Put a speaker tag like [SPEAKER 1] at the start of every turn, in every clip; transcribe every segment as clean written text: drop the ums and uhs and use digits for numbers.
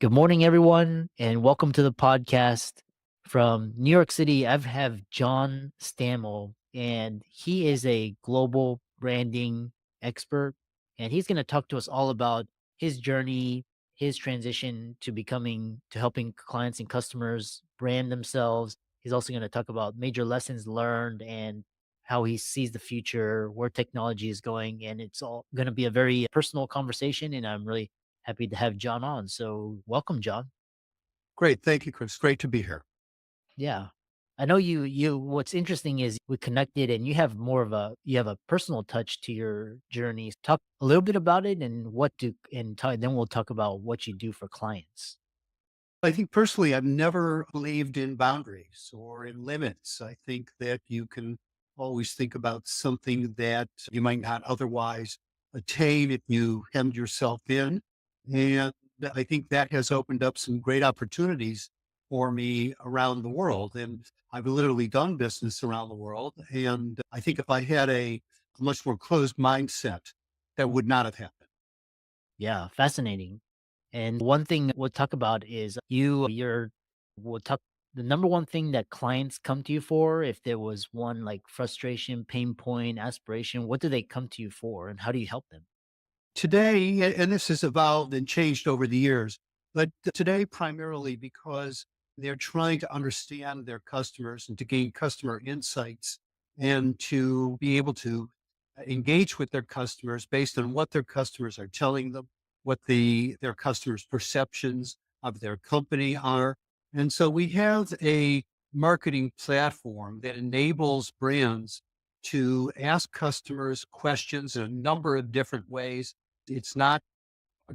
[SPEAKER 1] Good morning, everyone, and welcome to the podcast from New York City. I have Jon Stamell, and he is a global branding expert, and he's going to talk to us all about his journey, his transition to helping clients and customers brand themselves. He's also going to talk about major lessons learned and how he sees the future, where technology is going, and it's all going to be a very personal conversation. And I'm really happy to have John on. So welcome, John.
[SPEAKER 2] Great. Thank you, Chris. Great to be here.
[SPEAKER 1] Yeah. I know what's interesting is we connected and you have a personal touch to your journey. Talk a little bit about it and then we'll talk about what you do for clients.
[SPEAKER 2] I think personally, I've never believed in boundaries or in limits. I think that you can always think about something that you might not otherwise attain if you hemmed yourself in. And I think that has opened up some great opportunities for me around the world. And I've literally done business around the world. And I think if I had a much more closed mindset, that would not have happened.
[SPEAKER 1] Yeah, fascinating. And one thing we'll talk about is we'll talk the number one thing that clients come to you for, if there was one like frustration, pain point, aspiration, what do they come to you for and how do you help them?
[SPEAKER 2] Today, and this has evolved and changed over the years, but today primarily because they're trying to understand their customers and to gain customer insights and to be able to engage with their customers based on what their customers are telling them, what their customers' perceptions of their company are. And so we have a marketing platform that enables brands to ask customers questions in a number of different ways. It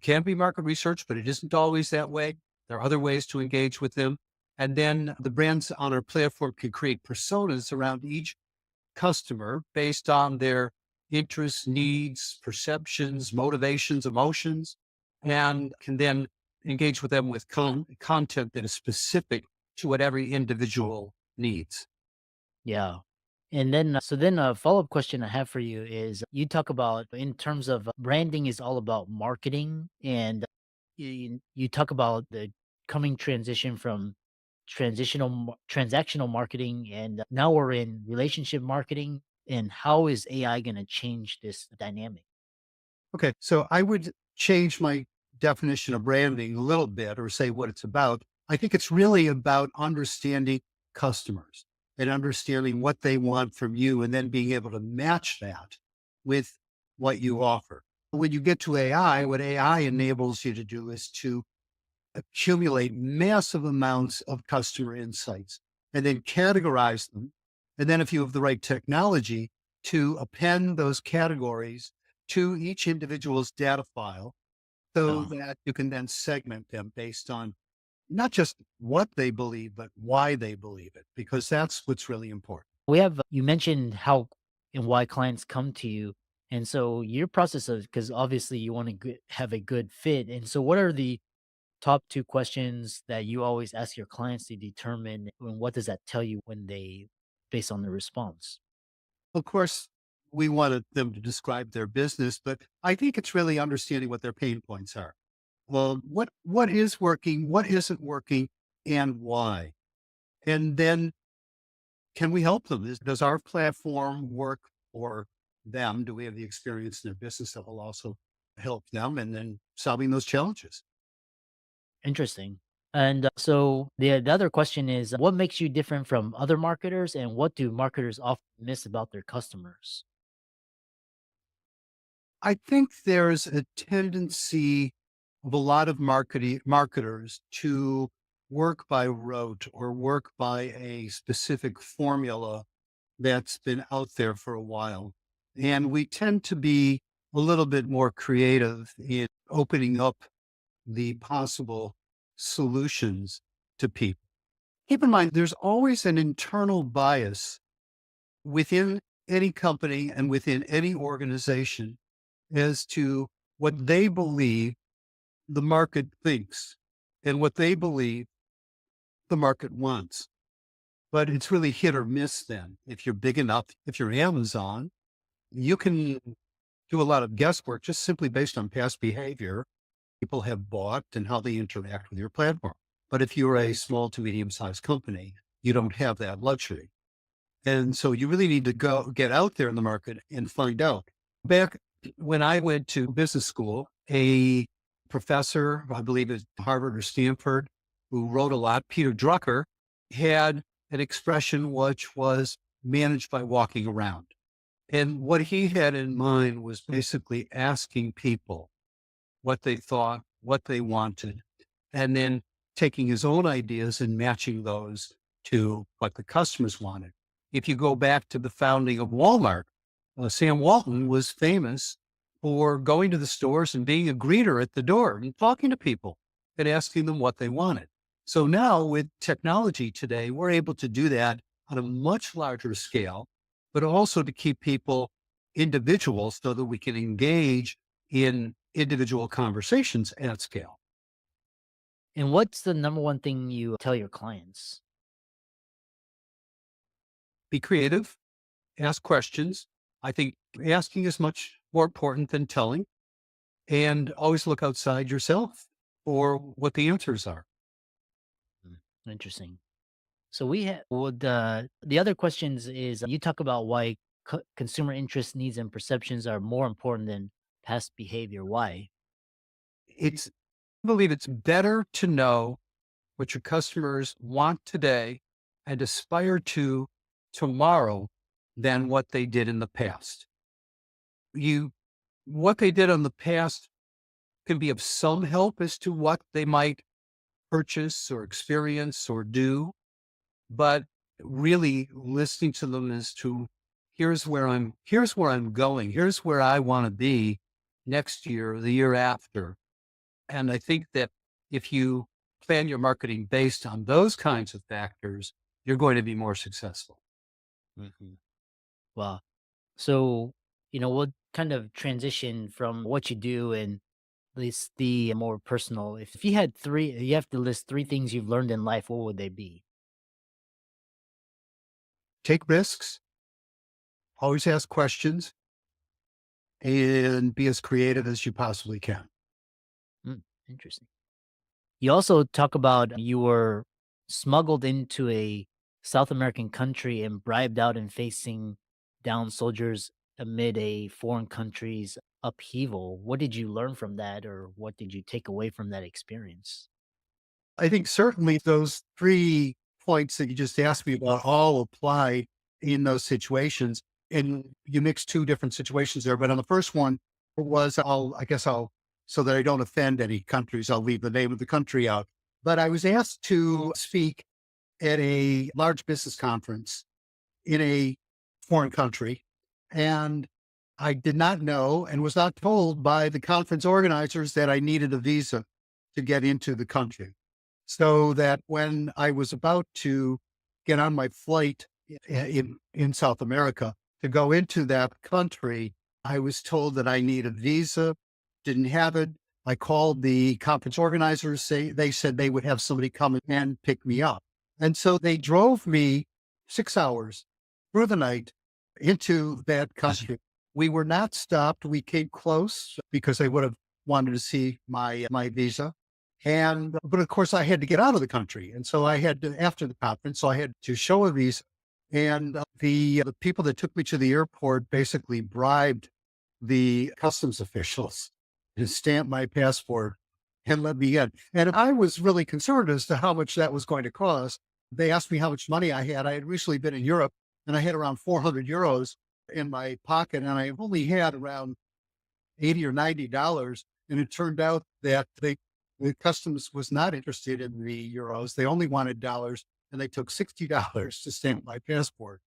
[SPEAKER 2] can be market research, but it isn't always that way. There are other ways to engage with them. And then the brands on our platform can create personas around each customer based on their interests, needs, perceptions, motivations, emotions, and can then engage with them with content that is specific to what every individual needs.
[SPEAKER 1] Yeah. And then a follow-up question I have for you is you talk about in terms of branding is all about marketing and you talk about the coming transition from transactional marketing and now we're in relationship marketing and how is AI going to change this dynamic?
[SPEAKER 2] Okay, so I would change my definition of branding a little bit or say what it's about. I think it's really about understanding customers and understanding what they want from you and then being able to match that with what you offer. When you get to AI, what AI enables you to do is to accumulate massive amounts of customer insights and then categorize them. And then if you have the right technology to append those categories to each individual's data file so
[SPEAKER 1] Oh,
[SPEAKER 2] that you can then segment them based on not just what they believe, but why they believe it, because that's what's really important.
[SPEAKER 1] we have you mentioned how and why clients come to you. And so your process of because obviously you want to have a good fit. And so what are the top 2 questions that you always ask your clients to determine, and what does that tell you based on the response?
[SPEAKER 2] Of course, we wanted them to describe their business, but I think it's really understanding what their pain points are. Well, what is working, what isn't working, and why? And then can we help them? Does our platform work for them? Do we have the experience in their business that will also help them and then solving those challenges?
[SPEAKER 1] Interesting. And, so the other question is, what makes you different from other marketers, and what do marketers often miss about their customers?
[SPEAKER 2] I think there's a tendency of a lot of marketers to work by rote or work by a specific formula that's been out there for a while. And we tend to be a little bit more creative in opening up the possible solutions to people. Keep in mind, there's always an internal bias within any company and within any organization as to what they believe the market thinks and what they believe the market wants. But it's really hit or miss then. If you're big enough, if you're Amazon, you can do a lot of guesswork just simply based on past behavior people have bought and how they interact with your platform. But if you're a small to medium sized company, you don't have that luxury. And so you really need to go get out there in the market and find out. Back when I went to business school, a professor, I believe at Harvard or Stanford, who wrote a lot, Peter Drucker, had an expression which was managed by walking around. And what he had in mind was basically asking people what they thought, what they wanted, and then taking his own ideas and matching those to what the customers wanted. If you go back to the founding of Walmart, Sam Walton was famous for going to the stores and being a greeter at the door and talking to people and asking them what they wanted. So now with technology today, we're able to do that on a much larger scale, but also to keep people individuals so that we can engage in individual conversations at scale.
[SPEAKER 1] And what's the number one thing you tell your clients?
[SPEAKER 2] Be creative, ask questions. I think asking is much more important than telling, and always look outside yourself for what the answers are.
[SPEAKER 1] Mm, interesting. So the other questions is you talk about why consumer interest, needs, and perceptions are more important than past behavior. Why?
[SPEAKER 2] It's I believe it's better to know what your customers want today and aspire to tomorrow than what they did in the past. You What they did in the past can be of some help as to what they might purchase or experience or do, but really listening to them as to here's where I'm going, here's where I want to be next year or the year after. And I think that if you plan your marketing based on those kinds of factors, you're going to be more successful.
[SPEAKER 1] Mhm. Wow. So, we'll kind of transition from what you do and this the more personal. If you had three, you have to list three things you've learned in life. What would they be?
[SPEAKER 2] Take risks, always ask questions, and be as creative as you possibly can.
[SPEAKER 1] Mm, interesting. You also talk about you were smuggled into a South American country and bribed out and facing down soldiers amid a foreign country's upheaval. What did you learn from that, or what did you take away from that experience?
[SPEAKER 2] I think certainly those 3 points that you just asked me about all apply in those situations, and you mix 2 different situations there, but on the first one was I'll so that I don't offend any countries, I'll leave the name of the country out. But I was asked to speak at a large business conference in a foreign country, and I did not know and was not told by the conference organizers that I needed a visa to get into the country. So that when I was about to get on my flight in South America to go into that country, I was told that I need a visa, didn't have it. I called the conference organizers, they said they would have somebody come and pick me up. And so they drove me 6 hours through the night into that country. We were not stopped. We came close because they would have wanted to see my visa. And but of course I had to get out of the country. And so I had to, after the conference, so I had to show a visa. And the people that took me to the airport basically bribed the customs officials to stamp my passport and let me in. And I was really concerned as to how much that was going to cost. They asked me how much money I had. I had recently been in Europe and I had around 400 euros in my pocket, and I only had around 80 or $90. And it turned out that the customs was not interested in the euros. They only wanted dollars, and they took $60 to stamp my passport.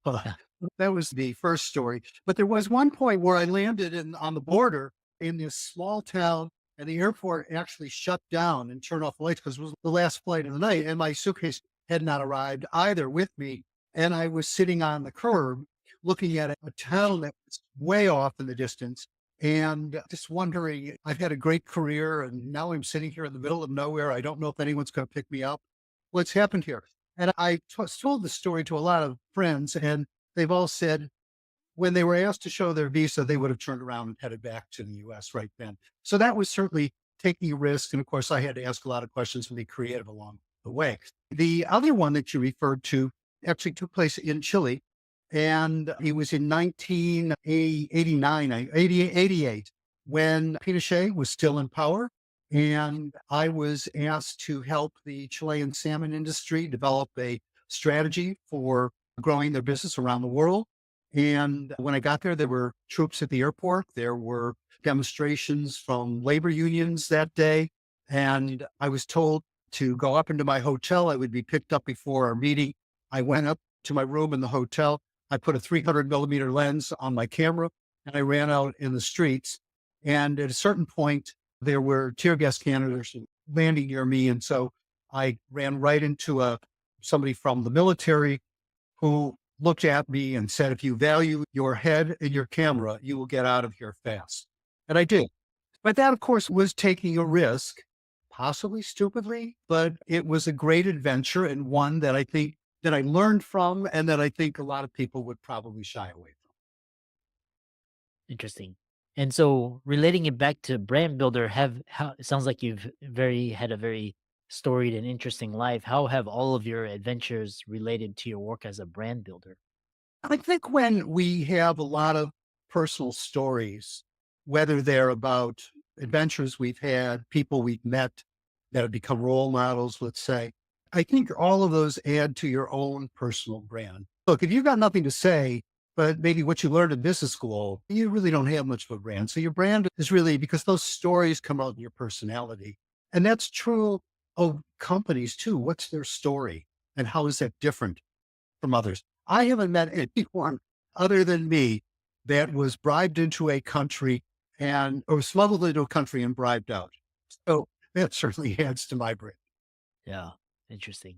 [SPEAKER 2] Uh,
[SPEAKER 1] Yeah.
[SPEAKER 2] that was the first story. But there was one point where I landed on the border in this small town, and the airport actually shut down and turned off the lights because it was the last flight of the night. And my suitcase had not arrived either with me. And I was sitting on the curb looking at a town that was way off in the distance and just wondering, I've had a great career and now I'm sitting here in the middle of nowhere. I don't know if anyone's going to pick me up. What's happened here? And told the story to a lot of friends, and they've all said when they were asked to show their visa, they would have turned around and headed back to the US right then. So that was certainly taking risks. And of course, I had to ask a lot of questions and be creative along the way. The other one that you referred to actually took place in Chile. And it was in 1989, 88, when Pinochet was still in power. And I was asked to help the Chilean salmon industry develop a strategy for growing their business around the world. And when I got there, there were troops at the airport. There were demonstrations from labor unions that day. And I was told to go up into my hotel. I would be picked up before our meeting. I went up to my room in the hotel. I put a 300 millimeter lens on my camera and I ran out in the streets. And at a certain point, there were tear gas canisters landing near me. And so I ran right into somebody from the military who looked at me and said, if you value your head and your camera, you will get out of here fast. And I did. But that, of course, was taking a risk, possibly stupidly, but it was a great adventure and one that I think that I learned from and that I think a lot of people would probably shy away from.
[SPEAKER 1] Interesting. And so relating it back to brand builder, have how it sounds like you've had a very storied and interesting life. How have all of your adventures related to your work as a brand builder?
[SPEAKER 2] I think when we have a lot of personal stories, whether they're about adventures we've had, people we've met that have become role models, let's say, I think all of those add to your own personal brand. Look, if you've got nothing to say, but maybe what you learned in business school, you really don't have much of a brand. So your brand is really because those stories come out in your personality. And that's true of companies too. What's their story and how is that different from others? I haven't met anyone other than me that was bribed into a country and or smuggled into a country and bribed out. So that certainly adds to my brand.
[SPEAKER 1] Yeah, interesting.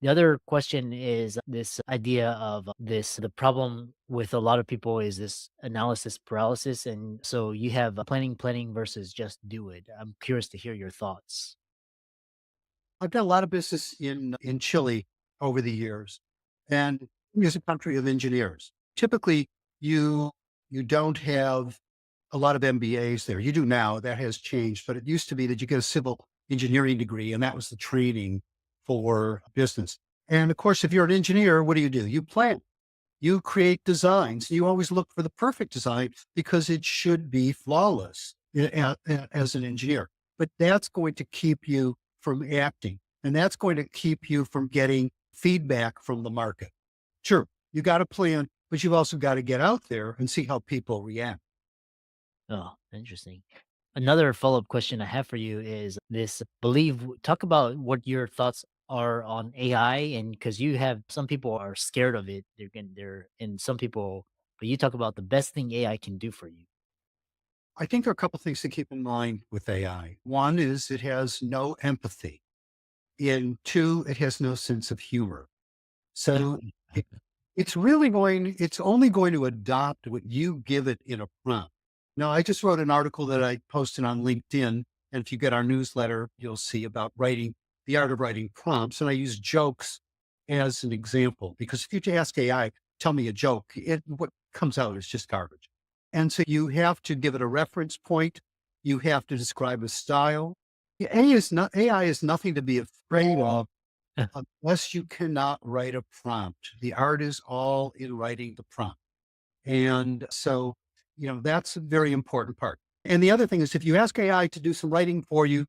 [SPEAKER 1] The other question is this idea of the problem with a lot of people is this analysis paralysis. And so you have planning versus just do it. I'm curious to hear your thoughts.
[SPEAKER 2] I've done a lot of business in Chile over the years, and it's a country of engineers. Typically, you you don't have a lot of MBAs there. You do now. That has changed, but it used to be that you get a civil engineering degree, and that was the training for business. And of course, if you're an engineer, what do? You plan. You create designs. You always look for the perfect design because it should be flawless as an engineer. But that's going to keep you from acting. And that's going to keep you from getting feedback from the market. Sure, you got a plan, but you've also got to get out there and see how people react.
[SPEAKER 1] Oh, interesting. Another follow-up question I have for you is this believe talk about what your thoughts are on AI and because you have some people are scared of it. They're and some people but you talk about the best thing AI can do for you.
[SPEAKER 2] I think there are a couple things to keep in mind with AI. One is it has no empathy. And two, it has no sense of humor. So it- it's only going to adopt what you give it in a prompt. Now, I just wrote an article that I posted on LinkedIn. And if you get our newsletter, you'll see about writing the art of writing prompts. And I use jokes as an example, because if you ask AI, tell me a joke, what comes out is just garbage. And so you have to give it a reference point. You have to describe a style. AI is nothing to be afraid of unless you cannot write a prompt. The art is all in writing the prompt. And so, that's a very important part. And the other thing is if you ask AI to do some writing for you,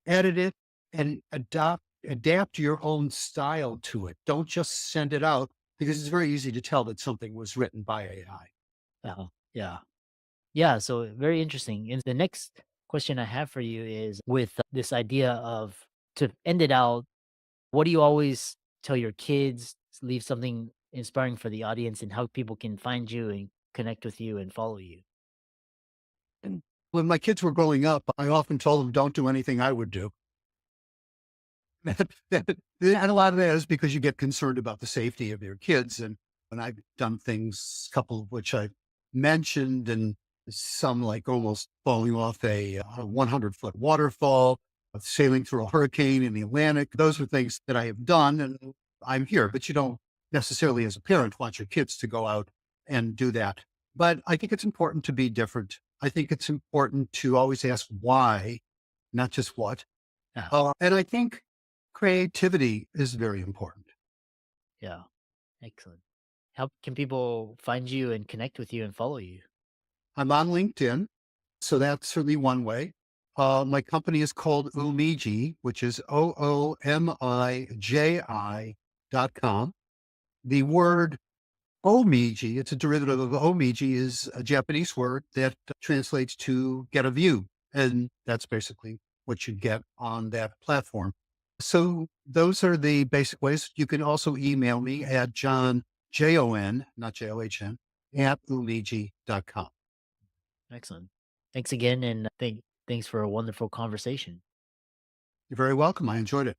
[SPEAKER 2] edit it and adapt your own style to it. Don't just send it out because it's very easy to tell that something was written by AI.
[SPEAKER 1] Yeah. Yeah, so very interesting. And the next question I have for you is with this idea of to end it out, what do you always tell your kids? Leave something inspiring for the audience and how people can find you and connect with you and follow you.
[SPEAKER 2] And when my kids were growing up, I often told them, don't do anything I would do. And a lot of that is because you get concerned about the safety of your kids. And when I've done things, a couple of which I mentioned, and some like almost falling off a 100-foot waterfall, sailing through a hurricane in the Atlantic. Those are things that I have done, and I'm here. But you don't necessarily, as a parent, want your kids to go out and do that. But I think it's important to be different. I think it's important to always ask why not just what.
[SPEAKER 1] Yeah.
[SPEAKER 2] And I think creativity is very important.
[SPEAKER 1] Yeah. Excellent. How can people find you and connect with you and follow you?
[SPEAKER 2] I'm on LinkedIn, so that's certainly one way. My company is called Umiji, which is OOMIJI.com. The word Omiji, it's a derivative of Omiji, is a Japanese word that translates to get a view. And that's basically what you get on that platform. So those are the basic ways. You can also email me at John, Jon, not John, at umiji.com.
[SPEAKER 1] Excellent. Thanks again, and thanks for a wonderful conversation.
[SPEAKER 2] You're very welcome. I enjoyed it.